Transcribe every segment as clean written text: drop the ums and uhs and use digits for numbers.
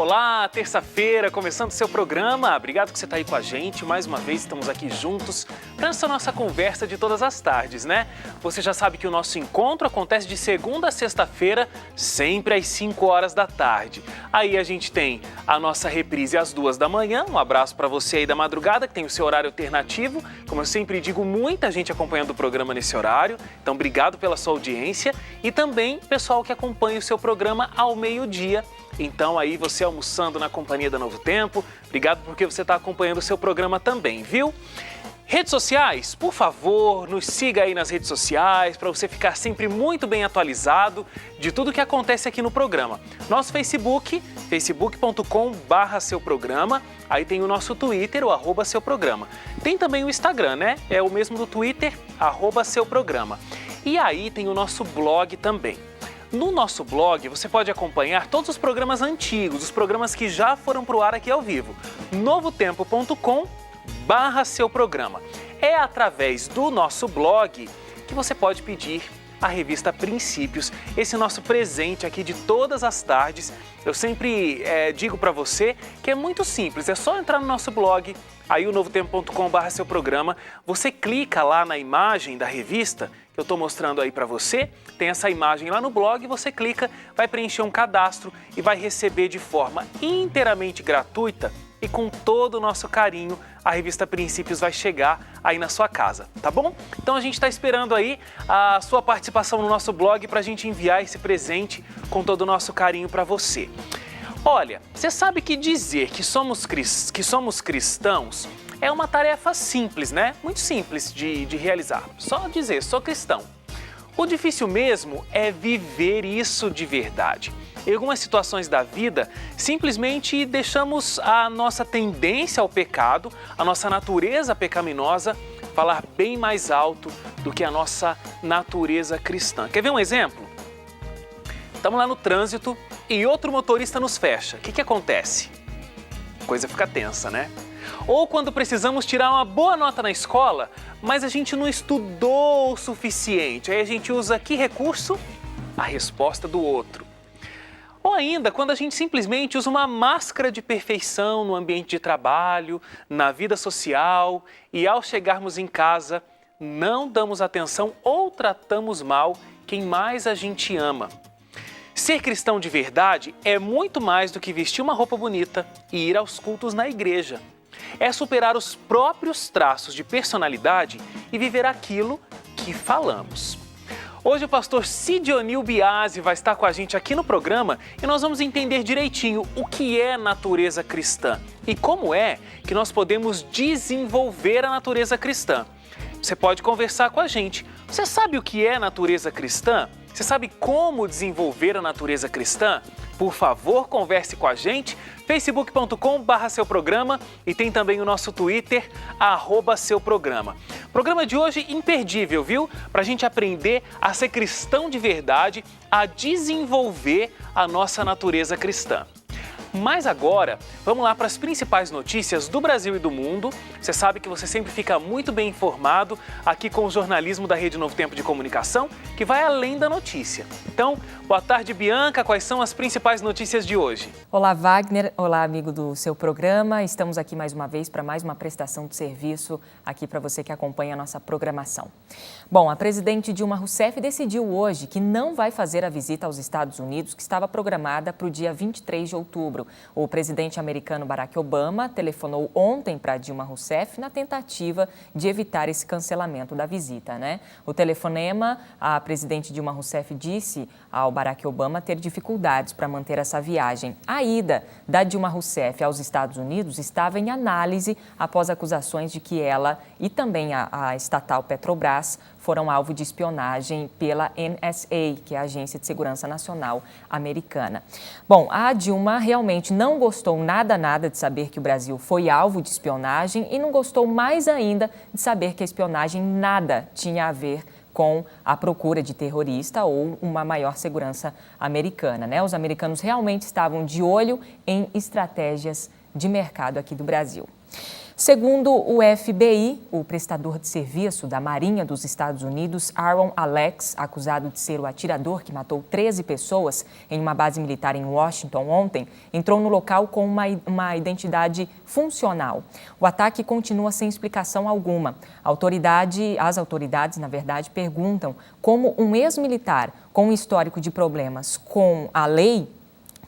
Olá, terça-feira, começando o seu programa. Obrigado que você está aí com a gente. Mais uma vez estamos aqui juntos para essa nossa conversa de todas as tardes, né? Você já sabe que o nosso encontro acontece de segunda a sexta-feira, sempre às 5 horas da tarde. Aí a gente tem a nossa reprise às 2 da manhã. Um abraço para você aí da madrugada, que tem o seu horário alternativo. Como eu sempre digo, muita gente acompanhando o programa nesse horário. Então, obrigado pela sua audiência. E também, pessoal que acompanha o seu programa ao meio-dia. Então aí você almoçando na companhia da Novo Tempo, obrigado porque você está acompanhando o seu programa também, viu? Redes sociais, por favor, nos siga aí nas redes sociais para você ficar sempre muito bem atualizado de tudo que acontece aqui no programa. Nosso Facebook, facebook.com/seu programa, aí tem o nosso Twitter, o @seu programa. Tem também o Instagram, né? É o mesmo do Twitter, @seu programa. E aí tem o nosso blog também. No nosso blog, você pode acompanhar todos os programas antigos, os programas que já foram para o ar aqui ao vivo. novotempo.com/seu programa. É através do nosso blog que você pode pedir a revista Princípios, esse nosso presente aqui de todas as tardes. Eu sempre digo para você que é muito simples, é só entrar no nosso blog, aí o novotempo.com/seu programa, você clica lá na imagem da revista, que eu estou mostrando aí para você, tem essa imagem lá no blog, você clica, vai preencher um cadastro e vai receber de forma inteiramente gratuita e com todo o nosso carinho, a revista Princípios vai chegar aí na sua casa, tá bom? Então a gente está esperando aí a sua participação no nosso blog para a gente enviar esse presente com todo o nosso carinho para você. Olha, você sabe que dizer que somos cristãos é uma tarefa simples, né? Muito simples de realizar. Só dizer, sou cristão. O difícil mesmo é viver isso de verdade. Em algumas situações da vida, simplesmente deixamos a nossa tendência ao pecado, a nossa natureza pecaminosa, falar bem mais alto do que a nossa natureza cristã. Quer ver um exemplo? Estamos lá no trânsito e outro motorista nos fecha. O que acontece? A coisa fica tensa, né? Ou quando precisamos tirar uma boa nota na escola, mas a gente não estudou o suficiente. Aí a gente usa que recurso? A resposta do outro. Ou ainda, quando a gente simplesmente usa uma máscara de perfeição no ambiente de trabalho, na vida social e ao chegarmos em casa, não damos atenção ou tratamos mal quem mais a gente ama. Ser cristão de verdade é muito mais do que vestir uma roupa bonita e ir aos cultos na igreja. É superar os próprios traços de personalidade e viver aquilo que falamos. Hoje o pastor Sidionil Biasi vai estar com a gente aqui no programa e nós vamos entender direitinho o que é natureza cristã e como é que nós podemos desenvolver a natureza cristã. Você pode conversar com a gente. Você sabe o que é natureza cristã? Você sabe como desenvolver a natureza cristã? Por favor, converse com a gente, facebook.com/seu programa e tem também o nosso Twitter, @seu programa. Programa de hoje imperdível, viu? Para a gente aprender a ser cristão de verdade, a desenvolver a nossa natureza cristã. Mas agora, vamos lá para as principais notícias do Brasil e do mundo. Você sabe que você sempre fica muito bem informado aqui com o jornalismo da Rede Novo Tempo de Comunicação, que vai além da notícia. Então, boa tarde, Bianca. Quais são as principais notícias de hoje? Olá, Wagner. Olá, amigo do seu programa. Estamos aqui mais uma vez para mais uma prestação de serviço aqui para você que acompanha a nossa programação. Bom, a presidente Dilma Rousseff decidiu hoje que não vai fazer a visita aos Estados Unidos que estava programada para o dia 23 de outubro. O presidente americano Barack Obama telefonou ontem para Dilma Rousseff na tentativa de evitar esse cancelamento da visita, né? O telefonema, a presidente Dilma Rousseff disse ao Barack Obama ter dificuldades para manter essa viagem. A ida da Dilma Rousseff aos Estados Unidos estava em análise após acusações de que ela e também a estatal Petrobras foram alvo de espionagem pela NSA, que é a Agência de Segurança Nacional Americana. Bom, a Dilma realmente não gostou nada de saber que o Brasil foi alvo de espionagem e não gostou mais ainda de saber que a espionagem nada tinha a ver com a procura de terrorista ou uma maior segurança americana, né? Os americanos realmente estavam de olho em estratégias de mercado aqui do Brasil. Segundo o FBI, o prestador de serviço da Marinha dos Estados Unidos, Aaron Alex, acusado de ser o atirador que matou 13 pessoas em uma base militar em Washington ontem, entrou no local com uma identidade funcional. O ataque continua sem explicação alguma. As autoridades, na verdade, perguntam como um ex-militar com um histórico de problemas com a lei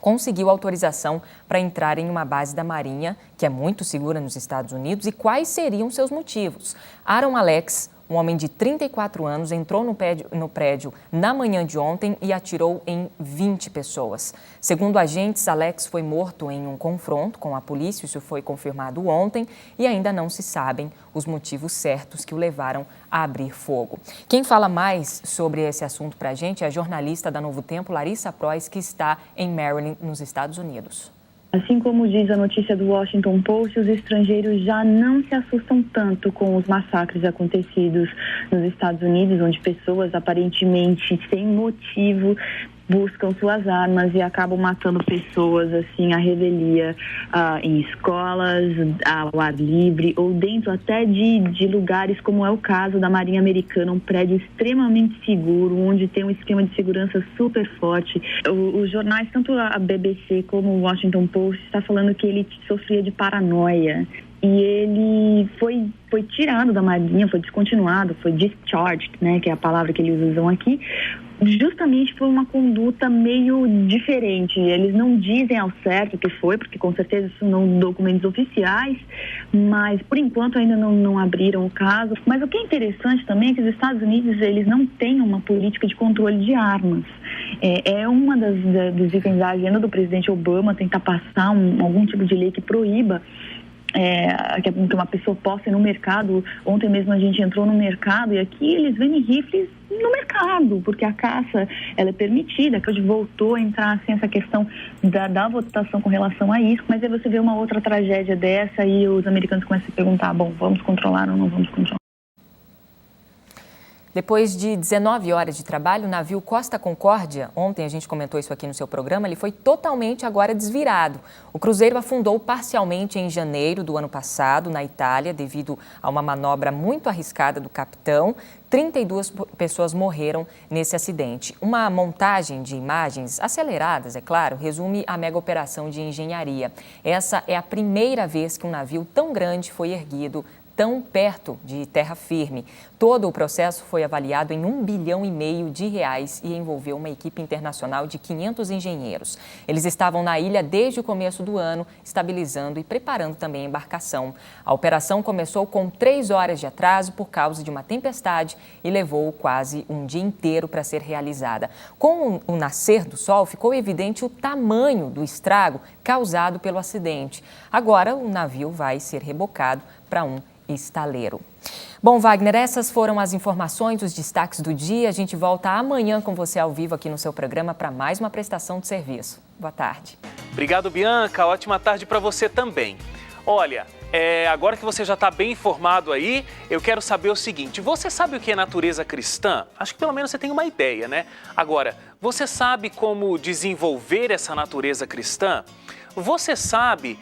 conseguiu autorização para entrar em uma base da Marinha, que é muito segura nos Estados Unidos, e quais seriam seus motivos. Aaron Alex, um homem de 34 anos, entrou no prédio na manhã de ontem e atirou em 20 pessoas. Segundo agentes, Alex foi morto em um confronto com a polícia, isso foi confirmado ontem, e ainda não se sabem os motivos certos que o levaram a abrir fogo. Quem fala mais sobre esse assunto para a gente é a jornalista da Novo Tempo, Larissa Prois, que está em Maryland, nos Estados Unidos. Assim como diz a notícia do Washington Post, os estrangeiros já não se assustam tanto com os massacres acontecidos nos Estados Unidos, onde pessoas aparentemente sem motivo buscam suas armas e acabam matando pessoas assim à revelia, em escolas, ao ar livre ou dentro até de lugares como é o caso da Marinha Americana, um prédio extremamente seguro, onde tem um esquema de segurança super forte. Os jornais, tanto a BBC como o Washington Post, está falando que ele sofria de paranoia. E ele foi tirado da Marinha, foi descontinuado, foi discharged, né, que é a palavra que eles usam aqui, justamente por uma conduta meio diferente. Eles não dizem ao certo o que foi, porque com certeza isso não são documentos oficiais, mas por enquanto ainda não abriram o caso. Mas o que é interessante também é que os Estados Unidos, eles não têm uma política de controle de armas. É uma dos itens da agenda do presidente Obama tentar passar algum tipo de lei que proíba que uma pessoa possa ir no mercado. Ontem mesmo a gente entrou no mercado e aqui eles vendem rifles no mercado, porque a caça ela é permitida, que hoje voltou a entrar assim, essa questão da votação com relação a isso, mas aí você vê uma outra tragédia dessa e os americanos começam a perguntar, bom, vamos controlar ou não vamos controlar? Depois de 19 horas de trabalho, o navio Costa Concórdia, ontem a gente comentou isso aqui no seu programa, ele foi totalmente agora desvirado. O cruzeiro afundou parcialmente em janeiro do ano passado, na Itália, devido a uma manobra muito arriscada do capitão. 32 pessoas morreram nesse acidente. Uma montagem de imagens aceleradas, é claro, resume a mega operação de engenharia. Essa é a primeira vez que um navio tão grande foi erguido tão perto de terra firme. Todo o processo foi avaliado em R$1,5 bilhão e envolveu uma equipe internacional de 500 engenheiros. Eles estavam na ilha desde o começo do ano, estabilizando e preparando também a embarcação. A operação começou com 3 horas de atraso por causa de uma tempestade e levou quase um dia inteiro para ser realizada. Com o nascer do sol, ficou evidente o tamanho do estrago causado pelo acidente. Agora, o navio vai ser rebocado para um estaleiro. Bom, Wagner, essas foram as informações, os destaques do dia. A gente volta amanhã com você ao vivo aqui no seu programa para mais uma prestação de serviço. Boa tarde. Obrigado, Bianca. Ótima tarde para você também. Olha, agora que você já está bem informado aí, eu quero saber o seguinte, você sabe o que é natureza cristã? Acho que pelo menos você tem uma ideia, né? Agora, você sabe como desenvolver essa natureza cristã? Você sabe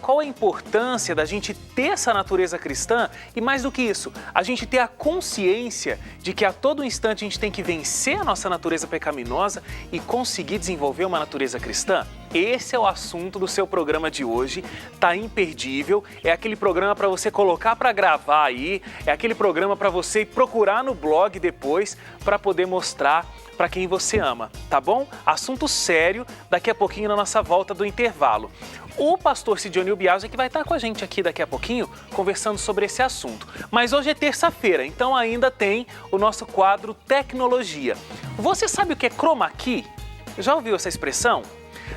qual a importância da gente ter essa natureza cristã e, mais do que isso, a gente ter a consciência de que a todo instante a gente tem que vencer a nossa natureza pecaminosa e conseguir desenvolver uma natureza cristã? Esse é o assunto do seu programa de hoje, tá imperdível, é aquele programa para você colocar para gravar aí, é aquele programa para você procurar no blog depois para poder mostrar para quem você ama, tá bom? Assunto sério, daqui a pouquinho na nossa volta do intervalo. O pastor Sidionil Biagi que vai estar com a gente aqui daqui a pouquinho, conversando sobre esse assunto. Mas hoje é terça-feira, então ainda tem o nosso quadro Tecnologia. Você sabe o que é chroma key? Já ouviu essa expressão?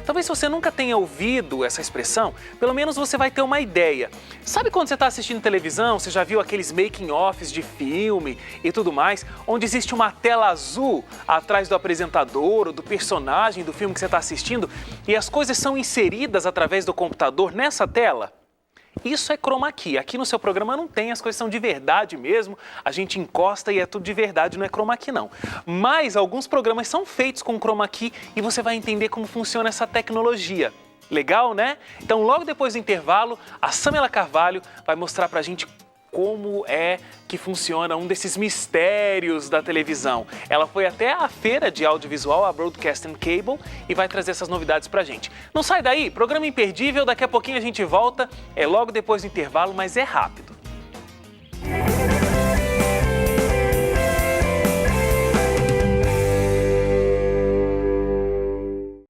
Talvez você nunca tenha ouvido essa expressão, pelo menos você vai ter uma ideia. Sabe quando você está assistindo televisão, você já viu aqueles making-offs de filme e tudo mais, onde existe uma tela azul atrás do apresentador ou do personagem do filme que você está assistindo e as coisas são inseridas através do computador nessa tela? Isso é chroma key. Aqui no seu programa não tem, as coisas são de verdade mesmo. A gente encosta e é tudo de verdade, não é chroma key não. Mas alguns programas são feitos com chroma key e você vai entender como funciona essa tecnologia. Legal, né? Então, logo depois do intervalo, a Samela Carvalho vai mostrar pra gente como é que funciona um desses mistérios da televisão. Ela foi até a feira de audiovisual, a Broadcast and Cable, e vai trazer essas novidades pra gente. Não sai daí, programa imperdível, daqui a pouquinho a gente volta, é logo depois do intervalo, mas é rápido.